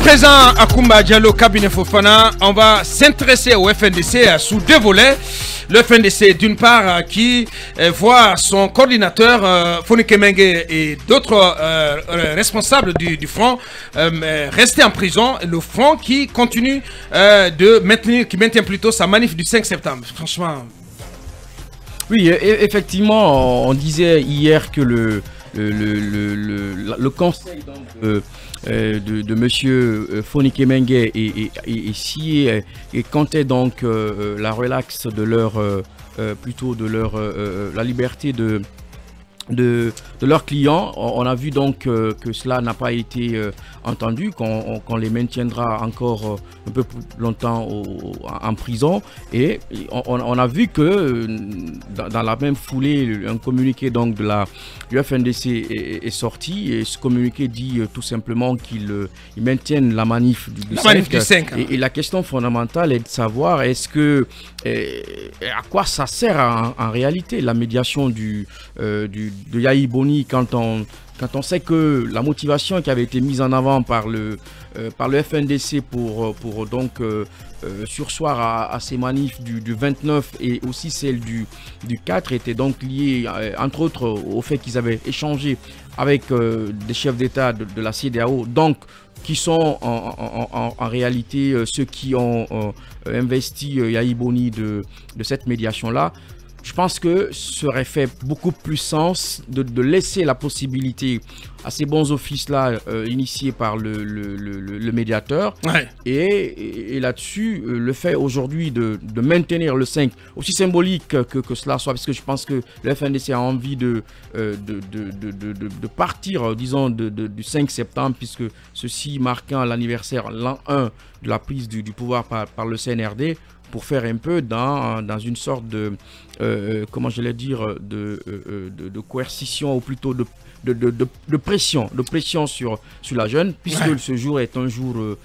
présent, Akoumba Diallo, cabinet Fofana, on va s'intéresser au FNDC sous deux volets. Le FNDC, d'une part, qui voit son coordinateur, Founi Kemenge, et d'autres responsables du front rester en prison. Le front qui continue qui maintient plutôt sa manif du 5 septembre. Franchement. Oui, effectivement, on disait hier que le conseil de monsieur Founi Kemenge et comptait donc la relaxe de leur la liberté de leurs clients. On a vu donc que cela n'a pas été entendu, qu'on les maintiendra encore un peu plus longtemps en prison. Et on a vu que dans la même foulée, un communiqué donc du FNDC est sorti, et ce communiqué dit tout simplement qu'ils maintiennent la manif du 5. Et la question fondamentale est de savoir est-ce que à quoi ça sert en réalité la médiation de Yahi Boni quand on sait que la motivation qui avait été mise en avant par le FNDC pour donc sursoir à ces manifs du 29 et aussi celle du 4 était donc liée entre autres au fait qu'ils avaient échangé avec des chefs d'État de la CEDEAO, donc qui sont en réalité ceux qui ont investi Yahi Boni de cette médiation-là. Je pense que ça aurait fait beaucoup plus sens de laisser la possibilité à ces bons offices-là initiés par le médiateur. Ouais. Et là-dessus, le fait aujourd'hui de maintenir le 5, aussi symbolique que cela soit, parce que je pense que le FNDC a envie de partir, disons, du 5 septembre, puisque ceci marquant l'anniversaire, l'an 1 de la prise du pouvoir par le CNRD, pour faire un peu dans une sorte de comment je vais dire de coercition, ou plutôt de pression sur la jeune, puisque ouais, ce jour est un jour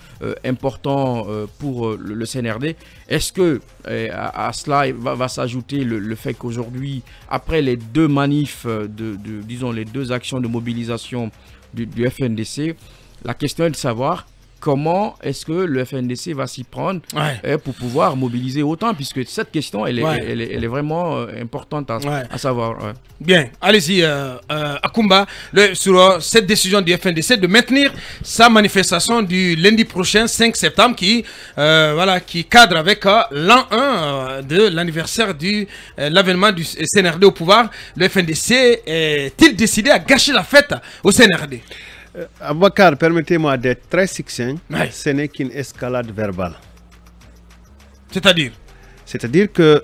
important pour le CNRD. Est-ce que à cela va s'ajouter le fait qu'aujourd'hui, après les deux manifs, disons les deux actions de mobilisation du FNDC, la question est de savoir comment est-ce que le FNDC va s'y prendre pour pouvoir mobiliser autant, puisque cette question, elle est vraiment importante à savoir. Ouais. Bien, allez-y, Akoumba, sur cette décision du FNDC de maintenir sa manifestation du lundi prochain, 5 septembre, qui cadre avec l'an 1 de l'anniversaire de l'avènement du CNRD au pouvoir. Le FNDC est-il décidé à gâcher la fête au CNRD? Aboubacar, permettez-moi d'être très succinct. Ce n'est qu'une escalade verbale. C'est-à-dire? C'est-à-dire que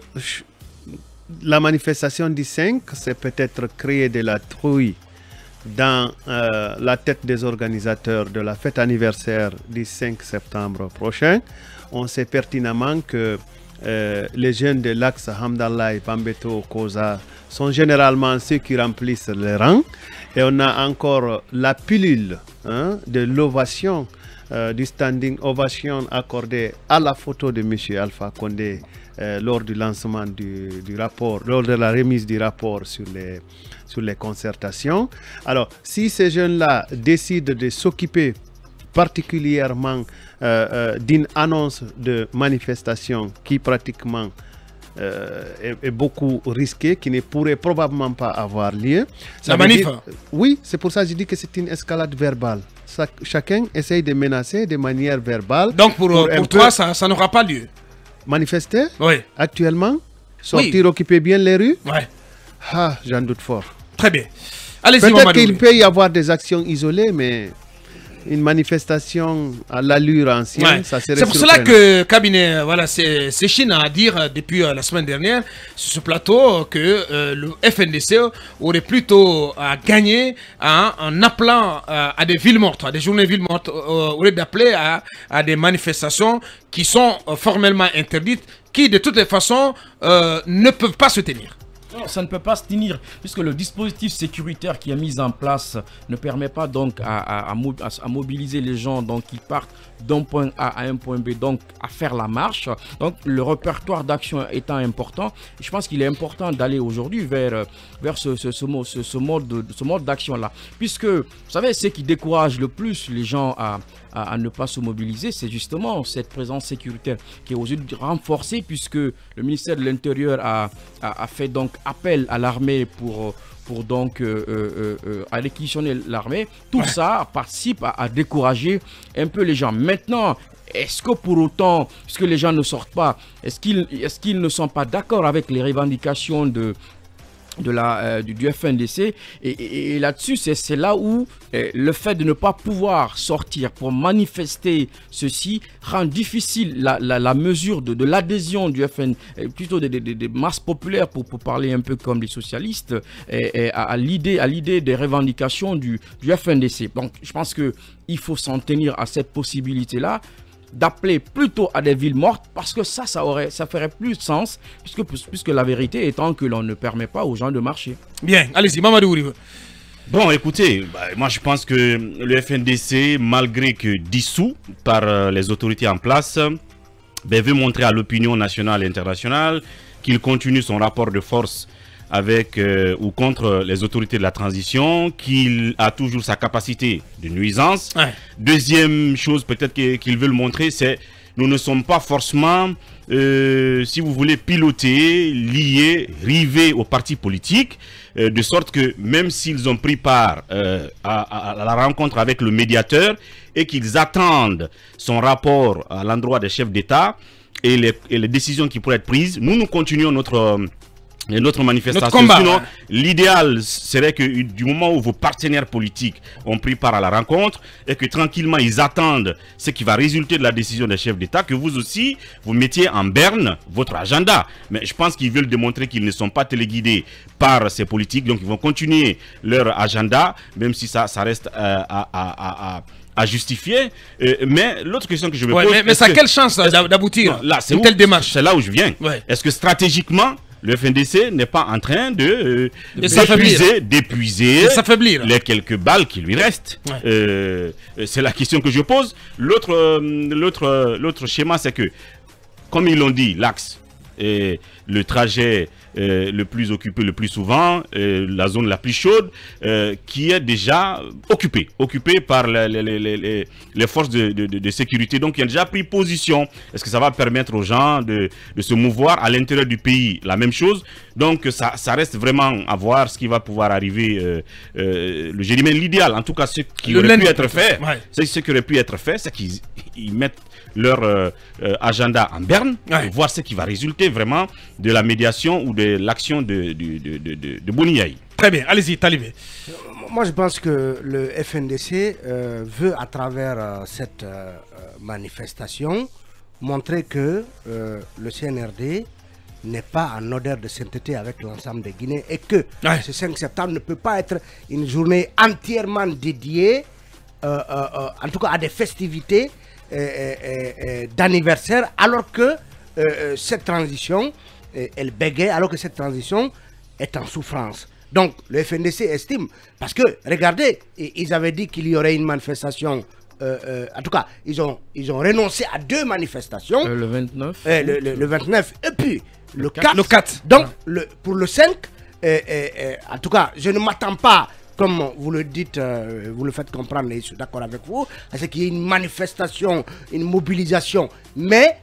la manifestation du 5, c'est peut-être créer de la trouille dans la tête des organisateurs de la fête anniversaire du 5 septembre prochain. On sait pertinemment que les jeunes de l'Axe, Hamdallah, Bambeto, Koza, sont généralement ceux qui remplissent les rangs. Et on a encore la pilule de l'ovation, du standing ovation accordé à la photo de M. Alpha Condé lors du lancement du rapport, lors de la remise du rapport sur les concertations. Alors, si ces jeunes-là décident de s'occuper particulièrement d'une annonce de manifestation qui pratiquement est beaucoup risquée, qui ne pourrait probablement pas avoir lieu. La manif? Oui, c'est pour ça que je dis que c'est une escalade verbale. Chacun essaye de menacer de manière verbale. Donc pour toi, ça n'aura pas lieu? Manifester? Oui. Actuellement? Sortir, occuper bien les rues? Oui. Ah, j'en doute fort. Très bien. Allez-y, peut-être qu'il peut y avoir des actions isolées, mais une manifestation à l'allure ancienne, ça serait c'est pour cela que cabinet, c'est Chine à dire depuis la semaine dernière sur ce plateau que le FNDC aurait plutôt à gagner en appelant à des villes mortes, à des journées villes mortes, au lieu d'appeler à des manifestations qui sont formellement interdites, qui de toutes les façons ne peuvent pas se tenir. Non, ça ne peut pas se tenir, puisque le dispositif sécuritaire qui est mis en place ne permet pas donc à mobiliser les gens, donc ils partent d'un point A à un point B, donc à faire la marche. Donc le répertoire d'action étant important, je pense qu'il est important d'aller aujourd'hui vers ce mode d'action-là. Puisque, vous savez, ce qui décourage le plus les gens à ne pas se mobiliser, c'est justement cette présence sécuritaire qui est aujourd'hui renforcée, puisque le ministère de l'Intérieur a fait donc appel à l'armée pour donc à réquisitionner l'armée. Tout ça participe à décourager un peu les gens. Maintenant, est-ce que pour autant, puisque les gens ne sortent pas, est-ce qu'ils ne sont pas d'accord avec les revendications du FNDC, et là-dessus, c'est là où le fait de ne pas pouvoir sortir pour manifester ceci rend difficile la mesure de l'adhésion du FN, plutôt des masses populaires, pour parler un peu comme les socialistes, à l'idée des revendications du FNDC. Donc, je pense qu'il faut s'en tenir à cette possibilité-là, d'appeler plutôt à des villes mortes, parce que ça ferait plus de sens, puisque la vérité étant que l'on ne permet pas aux gens de marcher. Bien, allez-y, Mamadou. Bon, écoutez, moi je pense que le FNDC, malgré que dissous par les autorités en place, veut montrer à l'opinion nationale et internationale qu'il continue son rapport de force avec ou contre les autorités de la transition, qu'il a toujours sa capacité de nuisance. Ouais. Deuxième chose peut-être qu'ils veulent montrer, c'est nous ne sommes pas forcément, si vous voulez, pilotés, liés, rivés aux partis politiques, de sorte que même s'ils ont pris part à la rencontre avec le médiateur et qu'ils attendent son rapport à l'endroit des chefs d'État et les décisions qui pourraient être prises, nous continuons notre manifestation. Sinon, l'idéal serait que du moment où vos partenaires politiques ont pris part à la rencontre et que tranquillement ils attendent ce qui va résulter de la décision des chefs d'État, que vous aussi, vous mettiez en berne votre agenda. Mais je pense qu'ils veulent démontrer qu'ils ne sont pas téléguidés par ces politiques, donc ils vont continuer leur agenda, même si ça reste à justifier. Mais l'autre question que je me pose... Mais ça a quelle chance d'aboutir à une telle démarche? C'est là où je viens. Ouais. Est-ce que stratégiquement, le FNDC n'est pas en train d'épuiser les quelques balles qui lui restent? Ouais. C'est la question que je pose. L'autre schéma, c'est que, comme ils l'ont dit, l'axe et le trajet le plus occupé le plus souvent, la zone la plus chaude, qui est déjà occupée par les forces de sécurité. Donc, il a déjà pris position. Est-ce que ça va permettre aux gens de se mouvoir à l'intérieur du pays? La même chose. Donc, ça reste vraiment à voir ce qui va pouvoir arriver. Je dirais même l'idéal, en tout cas, ce qui aurait pu être fait, c'est qu'ils mettent leur agenda en berne, et voir ce qui va résulter vraiment de la médiation ou de l'action de Boniaï. Très bien, allez-y, Talibé. Moi, je pense que le FNDC veut, à travers cette manifestation, montrer que le CNRD n'est pas en odeur de sainteté avec l'ensemble des Guinéens, et que ce 5 septembre ne peut pas être une journée entièrement dédiée, en tout cas à des festivités d'anniversaire, alors que cette transition, elle bégaye, alors que cette transition est en souffrance. Donc le FNDC estime, parce que regardez, ils avaient dit qu'il y aurait une manifestation, en tout cas ils ont renoncé à 2 manifestations, le 29 le 29 et puis le 4. Le 4. Donc pour le 5, en tout cas je ne m'attends pas, comme vous le dites, vous le faites comprendre, et je suis d'accord avec vous, à ce qu'il y ait une manifestation, une mobilisation, mais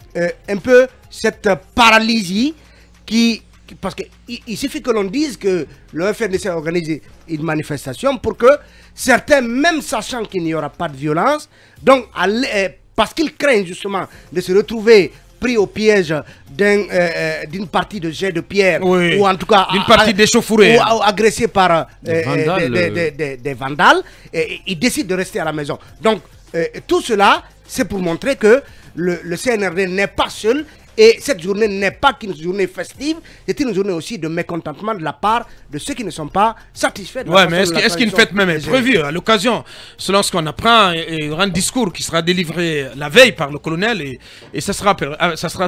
un peu cette paralysie parce qu'il suffit que l'on dise que le FNDC a organisé une manifestation pour que certains, même sachant qu'il n'y aura pas de violence, donc parce qu'ils craignent justement de se retrouver pris au piège d'une partie de jet de pierre, ou en tout cas d'une partie d'échauffourée, ou agressé par des vandales, et ils décident de rester à la maison. Donc tout cela, c'est pour montrer que le CNRD n'est pas seul. Et cette journée n'est pas qu'une journée festive, c'est une journée aussi de mécontentement de la part de ceux qui ne sont pas satisfaits de la mais est-ce qu'une fête même est prévue à l'occasion? Selon ce qu'on apprend, il y aura un discours qui sera délivré la veille par le colonel, et ça sera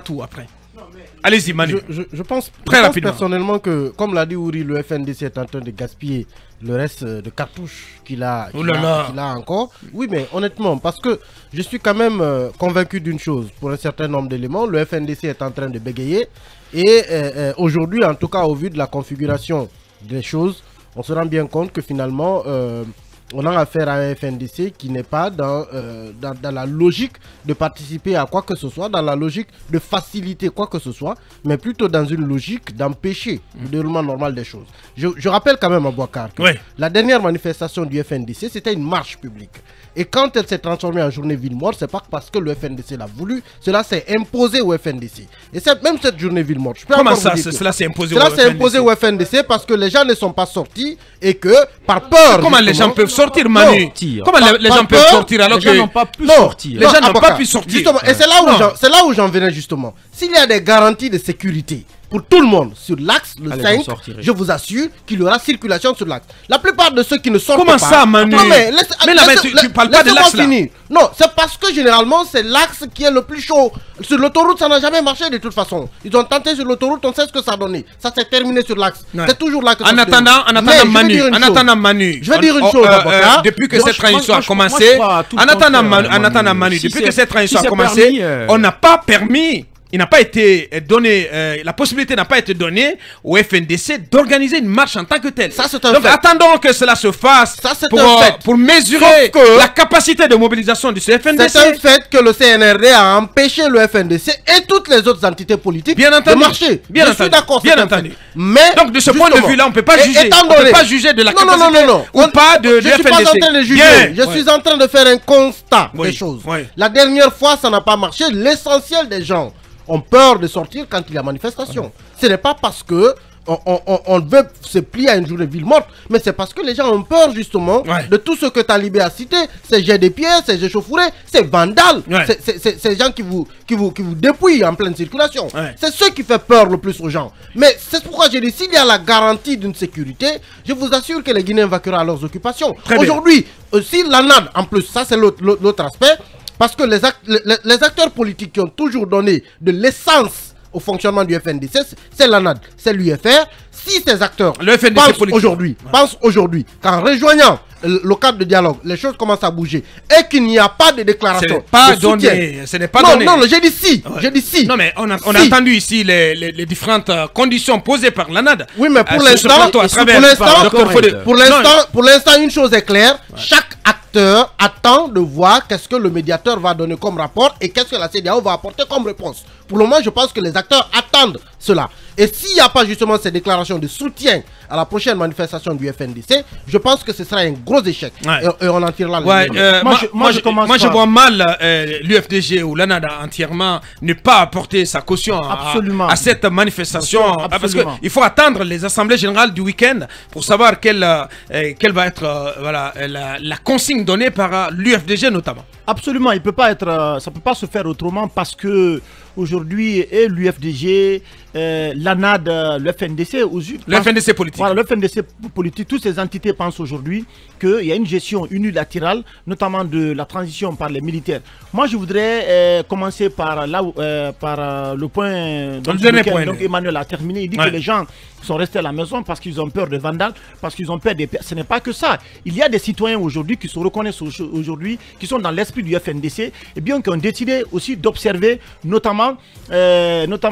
tout après. Non, mais Allez-y, Manu. Je pense rapidement. personnellement que, comme l'a dit Ouri, le FNDC est en train de gaspiller le reste de cartouches qu'il a encore. Oui, mais honnêtement, parce que je suis quand même convaincu d'une chose, pour un certain nombre d'éléments, le FNDC est en train de bégayer. Et aujourd'hui, en tout cas, au vu de la configuration des choses, on se rend bien compte que finalement, on a affaire à un FNDC qui n'est pas dans la logique de participer à quoi que ce soit, dans la logique de faciliter quoi que ce soit, mais plutôt dans une logique d'empêcher le déroulement normal des choses. Je rappelle quand même à Bouakar que la dernière manifestation du FNDC, c'était une marche publique. Et quand elle s'est transformée en journée ville morte, c'est pas parce que le FNDC l'a voulu, cela s'est imposé au FNDC. Et même cette journée ville morte, je peux comment ça, cela s'est imposé au FNDC parce que les gens ne sont pas sortis et que par peur. Comment les gens peuvent sortir, Manu? Comment les gens peuvent sortir alors que les gens n'ont pas pu sortir? Les gens n'ont pas pu sortir. Justement, et c'est là où j'en venais justement. S'il y a des garanties de sécurité pour tout le monde sur l'axe, le 5, je vous assure qu'il y aura circulation sur l'axe. La plupart de ceux qui ne sortent pas... Comment ça, Manu? Mais tu parles pas de l'axe là. Non, c'est parce que généralement, c'est l'axe qui est le plus chaud. Sur l'autoroute, ça n'a jamais marché de toute façon. Ils ont tenté sur l'autoroute, on sait ce que ça a donné. Ça s'est terminé sur l'axe. C'est toujours là que ça se déroule. En attendant, Manu, je vais dire une chose, depuis que cette transition a commencé, en attendant, Manu, depuis que cette transition a commencé, on n'a pas permis... Il n'a pas été donné, la possibilité n'a pas été donnée au FNDC d'organiser une marche en tant que telle. Ça, c'est un Donc fait. attendons que cela se fasse pour mesurer la capacité de mobilisation du FNDC. C'est un fait que le CNRD a empêché le FNDC et toutes les autres entités politiques de marcher. Bien je suis d'accord, bien entendu. Mais donc de ce point de vue-là, on ne peut pas juger. On peut pas juger de la capacité ou pas du FNDC. Je suis pas en train de juger. Je suis en train de faire un constat des choses. La dernière fois, ça n'a pas marché. L'essentiel des gens ont peur de sortir quand il y a manifestation. Ce n'est pas parce que on veut se plier à une journée ville morte, mais c'est parce que les gens ont peur justement de tout ce que Talibé a cité, ces jets de pierres, ces échauffourées, ces vandales, ces gens qui vous dépouillent en pleine circulation. C'est ce qui fait peur le plus aux gens. Mais c'est pourquoi j'ai dit, s'il y a la garantie d'une sécurité, je vous assure que les Guinéens vaqueront à leurs occupations. Aujourd'hui, si l'ANAD, en plus, ça c'est l'autre aspect, parce que les acteurs politiques qui ont toujours donné de l'essence au fonctionnement du FNDC, c'est l'ANAD, c'est l'UFR. Si ces acteurs pensent aujourd'hui qu'en rejoignant le cadre de dialogue, les choses commencent à bouger et qu'il n'y a pas de déclaration ce n'est pas donné. Non, j'ai dit si. J'ai dit si. Non, mais on a entendu ici les différentes conditions posées par l'ANAD. Oui, mais pour l'instant, une chose est claire. Chaque acteur attend de voir qu'est-ce que le médiateur va donner comme rapport et qu'est-ce que la CEDEAO va apporter comme réponse. Pour le moment, je pense que les acteurs attendent cela. Et s'il n'y a pas justement ces déclarations de soutien à la prochaine manifestation du FNDC, je pense que ce sera un gros échec. Et on en tirera moi, je vois mal l'UFDG ou l'ANAD entièrement ne pas apporter sa caution à cette manifestation. Parce qu'il faut attendre les assemblées générales du week-end pour savoir quelle va être la consigne donnée par l'UFDG notamment. Absolument, ça ne peut pas se faire autrement parce que aujourd'hui, et l'UFDG, l'ANAD, le FNDC, le FNDC politique. Voilà, le FNDC politique, toutes ces entités pensent aujourd'hui qu'il y a une gestion unilatérale, notamment de la transition par les militaires. Moi, je voudrais commencer par le point dont Emmanuel a terminé. Il dit que les gens sont restés à la maison parce qu'ils ont peur de vandales, parce qu'ils ont peur des... Ce n'est pas que ça. Il y a des citoyens aujourd'hui qui se reconnaissent aujourd'hui, qui sont dans l'esprit du FNDC, et bien qui ont décidé aussi d'observer notamment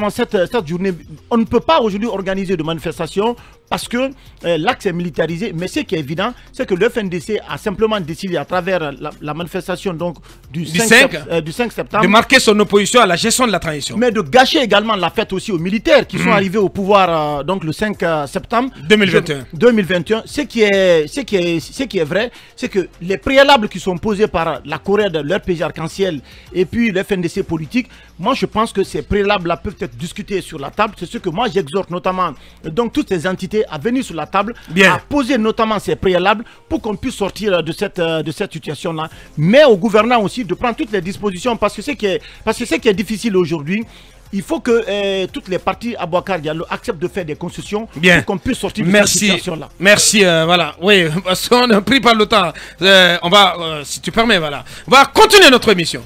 cette journée. On ne peut pas aujourd'hui organiser de manifestations parce que l'axe est militarisé, mais ce qui est évident, c'est que le FNDC a simplement décidé à travers la manifestation donc, du 5 septembre de marquer son opposition à la gestion de la transition. Mais de gâcher également la fête aussi aux militaires qui sont arrivés au pouvoir donc le 5 septembre 2021. Ce qui est vrai, c'est que les préalables qui sont posés par la Corée de leur pays arc-en-ciel et puis le FNDC politique, moi je pense que ces préalables-là peuvent être discutés sur la table. C'est ce que moi j'exhorte notamment donc toutes ces entités à venir sur la table, à poser notamment ces préalables pour qu'on puisse sortir de cette situation-là. Mais au gouvernement aussi de prendre toutes les dispositions parce que ce qui est difficile aujourd'hui, il faut que toutes les parties à Bouakar Diallo acceptent de faire des concessions pour qu'on puisse sortir de cette situation-là. Merci, voilà. Oui, parce qu'on est pris par le temps. On va, si tu permets, voilà. On va continuer notre émission.